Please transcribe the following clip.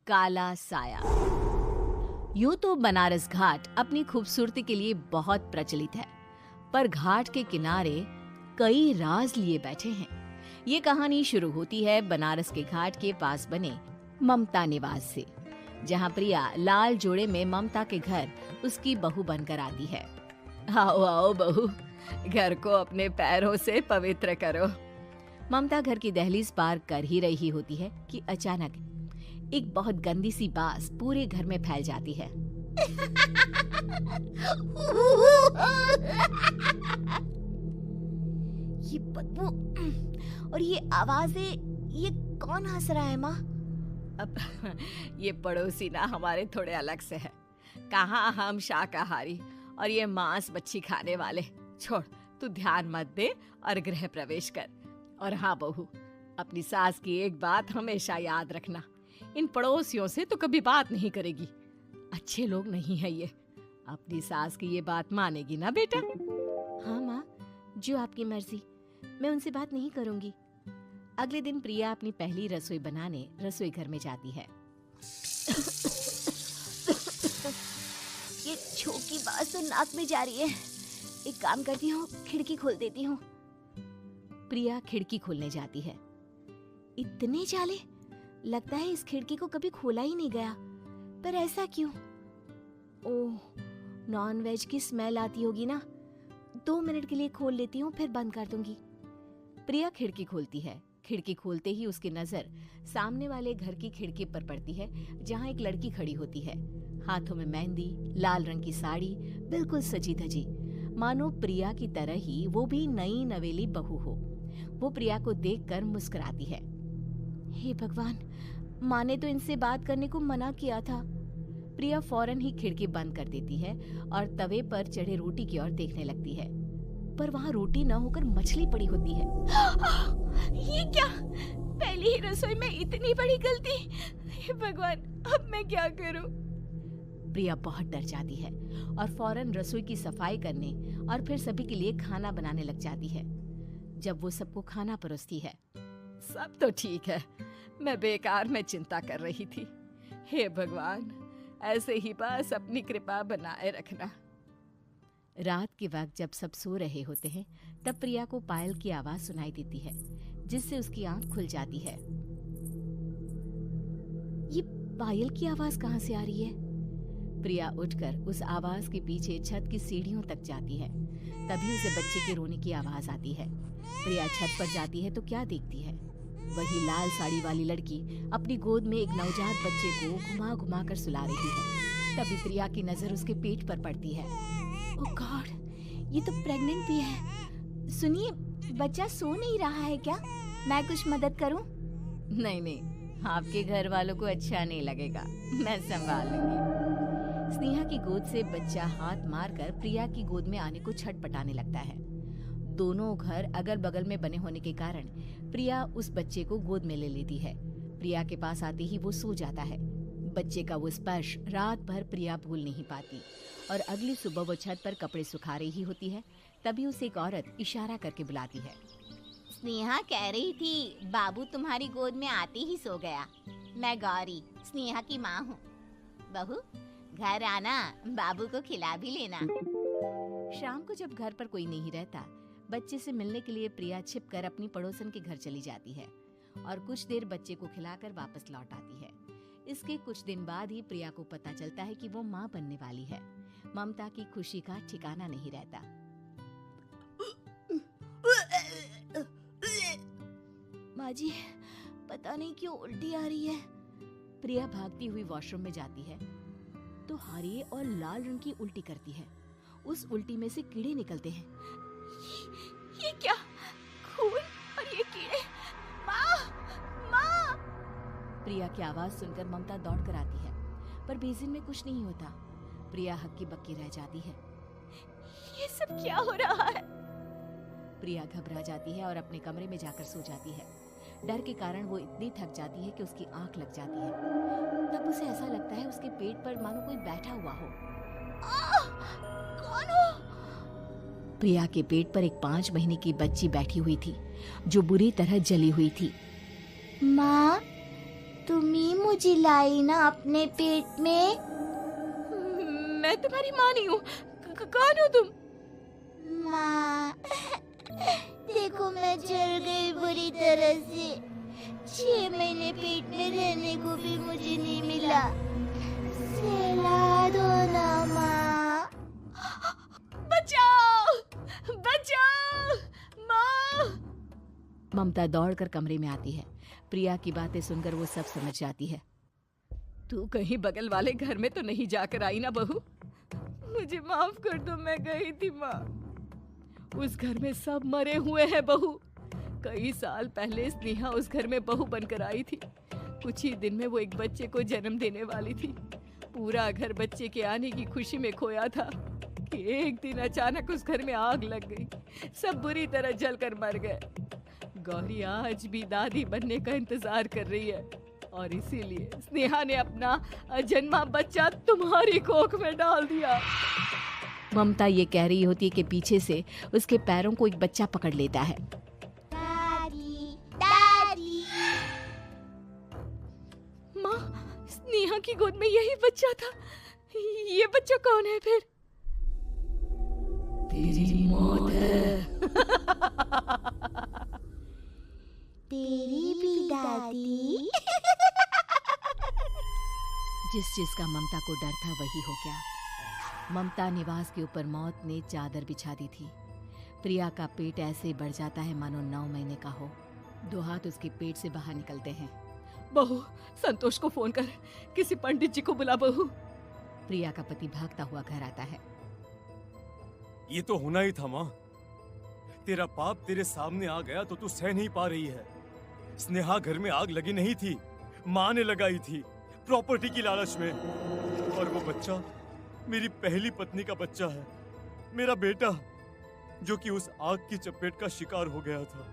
काला साया। यूं तो बनारस घाट अपनी खूबसूरती के लिए बहुत प्रचलित है, पर घाट के किनारे कई राज लिए बैठे हैं। ये कहानी शुरू होती है बनारस के घाट के पास बने ममता निवास से, जहां प्रिया लाल जोड़े में ममता के घर उसकी बहू बनकर आती है। आओ आओ बहू, घर को अपने पैरों से पवित्र करो। ममता घर की दहलीज पार कर ही रही होती है कि अचानक एक बहुत गंदी सी बास पूरे घर में फैल जाती है। ये बदबू और ये आवाजें, ये कौन हंस रहा है माँ? अब ये पड़ोसी ना हमारे थोड़े अलग से है। कहाँ हम शाकाहारी और ये मांस मच्छी खाने वाले। छोड़, तू ध्यान मत दे और गृह प्रवेश कर। और हाँ बहू, अपनी सास की एक बात हमेशा याद रखना, इन पड़ोसियों से तो कभी बात नहीं करेगी। अच्छे लोग नहीं है ये। अपनी सास की ये बात मानेगी ना बेटा? हाँ माँ, जो आपकी मर्जी, मैं उनसे बात नहीं करूंगी। अगले दिन प्रिया अपनी पहली रसोई बनाने रसोई घर में जाती है। ये छोकी बात तो नाक में जा रही है। एक काम करती हूँ, खिड़की खोल देती हूँ। प्रिया खिड़की खोलने जाती है। इतने जाले, लगता है इस खिड़की को कभी खोला ही नहीं गया। पर ऐसा क्यों? ओह, नॉन वेज की स्मेल आती होगी ना। 2 मिनट के लिए खोल लेती हूँ, फिर बंद कर दूंगी। प्रिया खिड़की खोलती है। खिड़की खोलते ही उसकी नजर सामने वाले घर की खिड़की पर पड़ती है, जहाँ एक लड़की खड़ी होती है, हाथों में मेहंदी, लाल रंग की साड़ी, बिल्कुल सजी धजी, मानो प्रिया की तरह ही वो भी नई नवेली बहू हो। वो प्रिया को देखकर मुस्कुराती है। हे भगवान, माँ ने तो इनसे बात करने को मना किया था। प्रिया फौरन ही खिड़की बंद कर देती है और तवे पर चढ़े रोटी की ओर देखने लगती है, पर वहाँ रोटी न होकर मछली पड़ी होती है। ये क्या? पहली ही रसोई में इतनी बड़ी गलती। हे भगवान, अब मैं क्या करूं? प्रिया बहुत डर जाती है और फौरन रसोई की सफाई करने और फिर सभी के लिए खाना बनाने लग जाती है। जब वो सबको खाना परोसती है, सब तो ठीक है, मैं बेकार में चिंता कर रही थी। हे भगवान, ऐसे ही बस अपनी कृपा बनाए रखना। रात के वक्त जब सब सो रहे होते हैं, तब प्रिया को पायल की आवाज सुनाई देती है, जिससे उसकी आंख खुल जाती है। ये पायल की आवाज कहाँ से आ रही है? प्रिया उठकर उस आवाज के पीछे छत की सीढ़ियों तक जाती है। तभी उसे बच्चे के रोने की आवाज आती है। प्रिया छत पर जाती है तो क्या देखती है? वही लाल साड़ी वाली लड़की अपनी गोद में एक नवजात बच्चे को घुमा घुमा कर सुला रही है। तभी प्रिया की नजर उसके पेट पर पड़ती है। ओह गॉड, ये तो प्रेग्नेंट भी है। सुनिए, बच्चा सो नहीं रहा है क्या? मैं कुछ मदद करूं? नहीं नहीं, आपके घर वालों को अच्छा नहीं लगेगा, मैं संभाल लूंगी। स्नेहा की गोद से बच्चा हाथ मारकर प्रिया की गोद में आने को छटपटाने लगता है। दोनों घर अगल बगल में बने होने के कारण प्रिया उस बच्चे को गोद में ले लेती है। प्रिया के पास आते ही वो सो जाता है। बच्चे का वो स्पर्श रात भर प्रिया भूल नहीं पाती और अगली सुबह वो छत पर कपड़े सुखा रही होती है। तभी उसे एक औरत इशारा करके बुलाती है। स्नेहा कह रही थी बाबू तुम्हारी गोद में आते ही सो गया। मैं गौरी, स्नेहा की माँ हूँ। बहू, घर आना, बाबू को खिला भी लेना। शाम को जब घर पर कोई नहीं रहता, बच्चे से मिलने के लिए प्रिया छिपकर अपनी पड़ोसन के घर चली जाती है और कुछ देर बच्चे को खिलाकर वापस लौट आती है। इसके कुछ दिन बाद ही प्रिया को पता चलता है कि वो माँ बनने वाली है। ममता की खुशी का ठिकाना नहीं रहता। माँ जी, पता नहीं क्यों उल्टी आ रही है। प्रिया भागती हुई वॉशरूम में जाती है तो हरे और लाल रंग की उल्टी करती है। उस उल्टी में से कीड़े निकलते हैं। ये क्या? खून और ये कीड़े! माँ! माँ! प्रिया की आवाज सुनकर ममता दौड़ कर आती है, पर बेसिन में कुछ नहीं होता। प्रिया हक्की बक्की रह जाती है। ये सब क्या हो रहा है? प्रिया घबरा जाती है और अपने कमरे में जाकर सो जाती है। डर के कारण वो इतनी थक जाती है कि उसकी आंख लग जाती है। तब उसे ऐसा लगता है उसके पेट पर मानो कोई बैठा हुआ हो। कौन हो? प्रिया के पेट पर एक 5 महीने की बच्ची बैठी हुई थी, जो बुरी तरह जली हुई थी। माँ, तुम ही मुझे लाई ना अपने पेट में। मैं तुम्हारी माँ नहीं हूँ। कौन हो तुम? माँ, देखो मैं जल गई बुरी तरह से। 6 महीने पेट में रहने को भी मुझे नहीं मिला। सहला दो ना माँ। बचाओ! बचाओ! माँ! ममता दौड़कर कमरे में आती है। प्रिया की बातें सुनकर वो सब समझ जाती है। तू कहीं बगल वाले घर में तो नहीं जाकर आई ना बहू? मुझे माफ कर दो, मैं गई थी माँ। उस घर में सब मरे हुए हैं बहू। कई साल पहले स्नेहा उस घर में बहू बनकर आई थी। कुछ ही दिन में वो एक बच्चे को जन्म देने वाली थी। पूरा घर बच्चे के आने की खुशी में खोया था कि एक दिन अचानक उस घर में आग लग गई। सब बुरी तरह जलकर मर गए। गौरी आज भी दादी बनने का इंतजार कर रही है और इसीलिए स्नेहा ने अपना अजन्मा बच्चा तुम्हारी कोख में डाल दिया। ममता ये कह रही होती है कि पीछे से उसके पैरों को एक बच्चा पकड़ लेता है। दादी, दादी। माँ, स्नेहा की गोद में यही बच्चा था। ये बच्चा कौन है फिर? तेरी मौत है। तेरी भी दादी। जिस चीज का ममता को डर था वही हो गया। ममता निवास के ऊपर मौत ने चादर बिछा दी थी। प्रिया का पेट ऐसे बढ़ जाता है मानो 9 महीने का हो। 2 हाथ उसके पेट से बाहर निकलते हैं। बहू, संतोष को फोन कर, किसी पंडित जी को बुला बहू। प्रिया का पति भागता हुआ घर आता है। ये तो होना ही था माँ। तेरा पाप तेरे सामने आ गया तो तू सह नहीं पा रही है। स्नेहा घर में आग लगी नहीं थी, माँ ने लगाई थी, प्रॉपर्टी की लालच में। और वो बच्चा मेरी पहली पत्नी का बच्चा है, मेरा बेटा, जो कि उस आग की चपेट का शिकार हो गया था।